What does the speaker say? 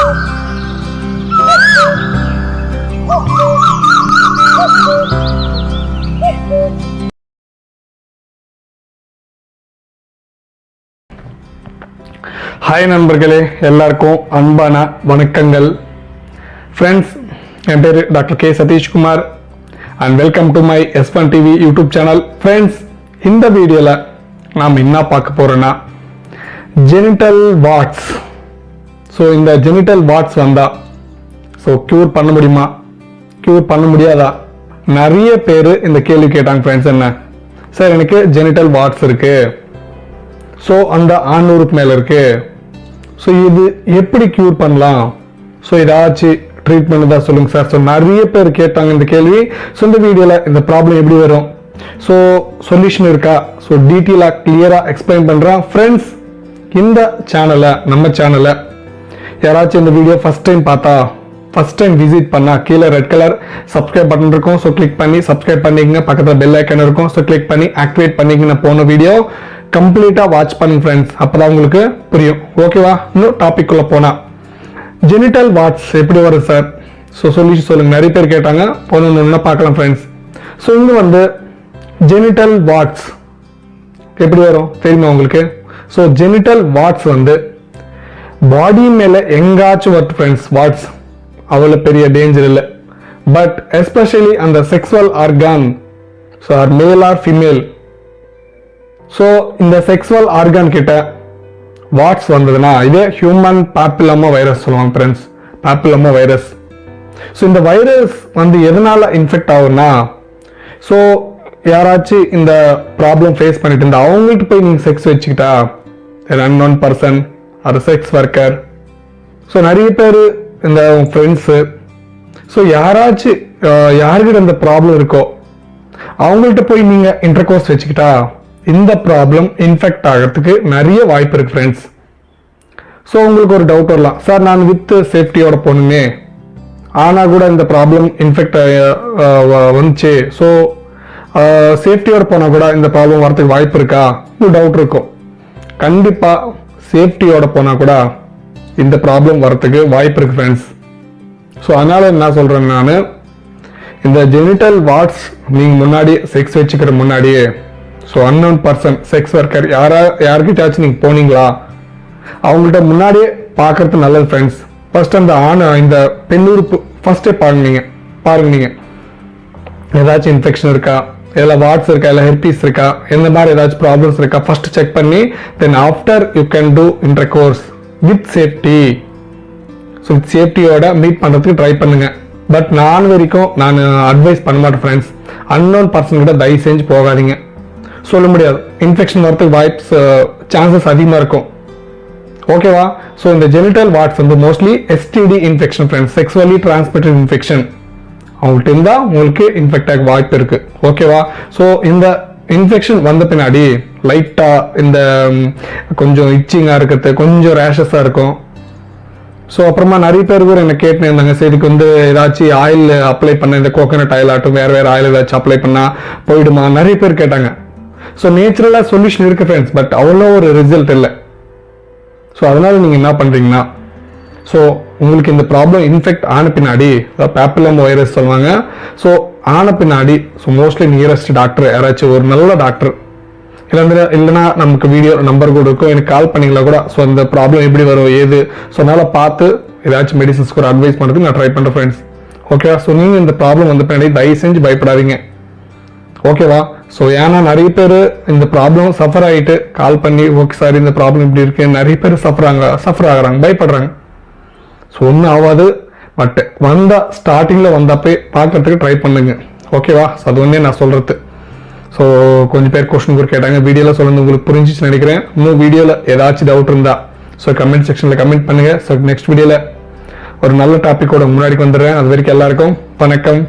Hi நண்பர்களே, எல்லாருக்கும் அன்பான வணக்கங்கள். ஃப்ரெண்ட்ஸ், என் பேர் doctor K Satheeshkumar and welcome to my S1 TV YouTube channel. Friends, இந்த வீடியோவில் நாம் என்ன பார்க்க போகிறோன்னா ஜெனிட்டல் வாட்ஸ். ஸோ இந்த ஜெனிட்டல் வாட்ஸ் வந்தால் க்யூர் பண்ண முடியுமா, க்யூர் பண்ண முடியாதா? நிறைய பேர் இந்த கேள்வி கேட்டாங்க. ஃப்ரெண்ட்ஸ், என்ன சார் எனக்கு ஜெனிட்டல் வாட்ஸ் இருக்குது, ஸோ அந்த ஆணூருக்கு மேலே இருக்குது, ஸோ இது எப்படி க்யூர் பண்ணலாம், ஸோ ஏதாச்சும் ட்ரீட்மெண்ட் தான் சொல்லுங்கள் சார். ஸோ நிறைய பேர் கேட்டாங்க இந்த கேள்வி. ஸோ இந்த வீடியோவில் இந்த ப்ராப்ளம் எப்படி வரும், ஸோ சொல்யூஷன் இருக்கா, ஸோ டீட்டெயிலாக கிளியராக எக்ஸ்பிளைன் பண்ணுறேன். ஃப்ரெண்ட்ஸ், இந்த சேனலை, நம்ம சேனலை யாராச்சும் இந்த வீடியோ ஃபஸ்ட் டைம் விசிட் பண்ணால் கீழே ரெட் கலர் சப்ஸ்கிரைப் பட்டன் இருக்கும். ஸோ கிளிக் பண்ணி சப்ஸ்கிரைப் பண்ணிக்கங்க. பக்கத்தில் பெல் ஐக்கன் இருக்கும். ஸோ கிளிக் பண்ணி ஆக்டிவேட் பண்ணிக்கங்க. போன வீடியோ கம்ப்ளீட்டாக வாட்ச் பண்ணுங்க ஃப்ரெண்ட்ஸ், அப்போதான் உங்களுக்கு புரியும். ஓகேவா? இன்னும் டாபிக் உள்ள போனா ஜெனிட்டல் வாட்ஸ் எப்படி வரும் சார், ஸோ சொல்யூஷன் சொல்லுங்க. நிறைய பேர் கேட்டாங்க. போன பார்க்கலாம் ஃப்ரெண்ட்ஸ். ஸோ இங்கே வந்து ஜெனிட்டல் வாட்ஸ் எப்படி வரும் தெரியுமா உங்களுக்கு? ஸோ ஜெனிட்டல் வாட்ஸ் வந்து பாடி மேலே எங்காச்சும் வருது ஃப்ரெண்ட்ஸ். வாட்ஸ் அவ்வளோ பெரிய டேஞ்சர் இல்லை. பட் எஸ்பெஷலி அந்த sexual organ, so or male or female, so இந்த செக்ஸுவல் ஆர்கான் கிட்ட வாட்ஸ் வந்ததுன்னா இதே ஹியூமன் பாப்பிலோமா வைரஸ் சொல்லுவாங்க ஃப்ரெண்ட்ஸ். Papilloma virus. ஸோ இந்த வைரஸ் வந்து எதனால இன்ஃபெக்ட் ஆகும்னா, ஸோ யாராச்சும் இந்த ப்ராப்ளம் ஃபேஸ் பண்ணிட்டு இருந்தா அவங்கள்ட்ட போய் நீங்கள் செக்ஸ் வச்சுக்கிட்டா, அன்னோன் பர்சன் அது செக்ஸ் ஒர்க்கர், ஸோ நிறைய பேர் இந்த ஃப்ரெண்ட்ஸு, ஸோ யாராச்சும் யாருக்கிட்ட இந்த ப்ராப்ளம் இருக்கோ அவங்கள்ட்ட போய் நீங்கள் இன்டர்கோர்ஸ் வச்சுக்கிட்டா இந்த ப்ராப்ளம் இன்ஃபெக்ட் ஆகிறதுக்கு நிறைய வாய்ப்பு இருக்கு ஃப்ரெண்ட்ஸ். ஸோ உங்களுக்கு ஒரு டவுட் வரலாம், சார் நான் வித் சேஃப்டியோட போகணுமே ஆனால் கூட இந்த ப்ராப்ளம் இன்ஃபெக்ட் வந்துச்சு, ஸோ சேஃப்டியோட போனால் கூட இந்த ப்ராப்ளம் வரதுக்கு வாய்ப்பு இருக்கா? டவுட் இருக்கும். கண்டிப்பாக சேஃப்டியோட போனால் கூட இந்த ப்ராப்ளம் வரதுக்கு வாய்ப்பு இருக்கு ஃப்ரெண்ட்ஸ். ஸோ அதனால என்ன சொல்கிறேன், நான் இந்த ஜெனிட்டல் வாட்ஸ் நீங்கள் முன்னாடி செக்ஸ் வச்சுக்கிற முன்னாடியே, so unknown person sex worker யாருக்கிட்டாச்சும் நீங்கள் போனீங்களா அவங்கள்ட்ட முன்னாடியே பார்க்கறது நல்லது ஃப்ரெண்ட்ஸ். ஃபர்ஸ்ட் அந்த இந்த பெண்ணுறுப்பு ஃபர்ஸ்டே பாருங்க நீங்கள் ஏதாச்சும் இன்ஃபெக்ஷன் இருக்கா, இதில் வாட்ஸ் இருக்கா, இல்லை ஹெர்பீஸ் இருக்கா, எந்த மாதிரி ஏதாச்சும் ப்ராப்ளம்ஸ் இருக்கா ஃபர்ஸ்ட் செக் பண்ணி then after you can do intercourse with safety. So with சேஃப்டியோட மீட் பண்ணுறதுக்கு ட்ரை பண்ணுங்க. பட் நான் வரைக்கும் நான் அட்வைஸ் பண்ண மாட்டேன் ஃப்ரெண்ட்ஸ். அன்னோன் பர்சன் கிட்ட தயவு செஞ்சு போகாதீங்க. சொல்ல முடியாது, இன்ஃபெக்ஷன் வரதுக்கு வாய்ப்ஸ் சான்சஸ் அதிகமாக இருக்கும். ஓகேவா? ஸோ இந்த ஜெனிட்டல் வாட்ஸ் வந்து mostly STD infection friends, sexually transmitted infection. அவங்கள்ட்ட இருந்தால் உங்களுக்கு இன்ஃபெக்ட் ஆக வாய்ப்பு இருக்கு. ஓகேவா? ஸோ இந்த இன்ஃபெக்ஷன் வந்த பின்னாடி லைட்டாக இந்த கொஞ்சம் இச்சிங்காக இருக்கிறது, கொஞ்சம் ரேஷஸாக இருக்கும். ஸோ அப்புறமா நிறைய பேர் கூட என்ன கேட்டுன்னு இருந்தாங்க, சரி இதுக்கு வந்து ஏதாச்சும் ஆயில் அப்ளை பண்ண, இந்த கோகனட் ஆயில் ஆட்டும் வேறு ஆயில் ஏதாச்சும் அப்ளை பண்ணால் போயிடுமா? நிறைய பேர் கேட்டாங்க. ஸோ நேச்சுரலாக சொல்யூஷன் இருக்கு ஃப்ரெண்ட்ஸ், பட் அவ்வளோ ஒரு ரிசல்ட் இல்லை. ஸோ அதனால நீங்கள் என்ன பண்ணுறீங்கன்னா, ஸோ உங்களுக்கு இந்த ப்ராப்ளம் இன்ஃபெக்ட் ஆன பின்னாடி, பாப்பிலோமா வைரஸ் சொல்லுவாங்க, ஸோ ஆன பின்னாடி ஸோ மோஸ்ட்லி நியரஸ்ட் டாக்டர் யாராச்சும் ஒரு நல்ல டாக்டர் இல்லைன்னா நமக்கு வீடியோ நம்பர் கூட இருக்கும், எனக்கு கால் பண்ணிங்களா கூட, ஸோ அந்த ப்ராப்ளம் எப்படி வரும் ஏது, ஸோ அதனால் பார்த்து ஏதாச்சும் மெடிசன்ஸ் கூட அட்வைஸ் பண்ணுறதுக்கு நான் ட்ரை பண்ணுறேன் ஃப்ரெண்ட்ஸ். ஓகேவா? ஸோ நீங்கள் இந்த ப்ராப்ளம் வந்த பின்னாடி தயவு செஞ்சு பயப்படாதீங்க. ஓகேவா? ஸோ ஏன்னா நிறைய பேர் இந்த ப்ராப்ளம் சஃபர் ஆகிட்டு கால் பண்ணி, ஓகே சார் இந்த ப்ராப்ளம் இப்படி இருக்கு, நிறைய பேர் சஃபர் ஆகுறாங்க, பயப்படுறாங்க. ஸோ ஒன்றும் ஆகாது. பட் ஸ்டார்டிங்கில் வந்தப்பே பார்க்கறதுக்கு ட்ரை பண்ணுங்க. ஓகேவா? ஸோ அது ஒன்றே நான் சொல்கிறது. ஸோ கொஞ்சம் பேர் கொஸ்டின் கூட கேட்டாங்க, வீடியோவில் சொல்லுங்க, உங்களுக்கு புரிஞ்சிச்சு நினைக்கிறேன். இன்னும் வீடியோவில் ஏதாச்சும் டவுட் இருந்தால் ஸோ கமெண்ட் செக்ஷனில் கமெண்ட் பண்ணுங்கள். ஸோ நெக்ஸ்ட் வீடியோவில் ஒரு நல்ல டாப்பிக்கோட முன்னாடி வந்துடுறேன். அது வரைக்கும் எல்லாருக்கும் வணக்கம்.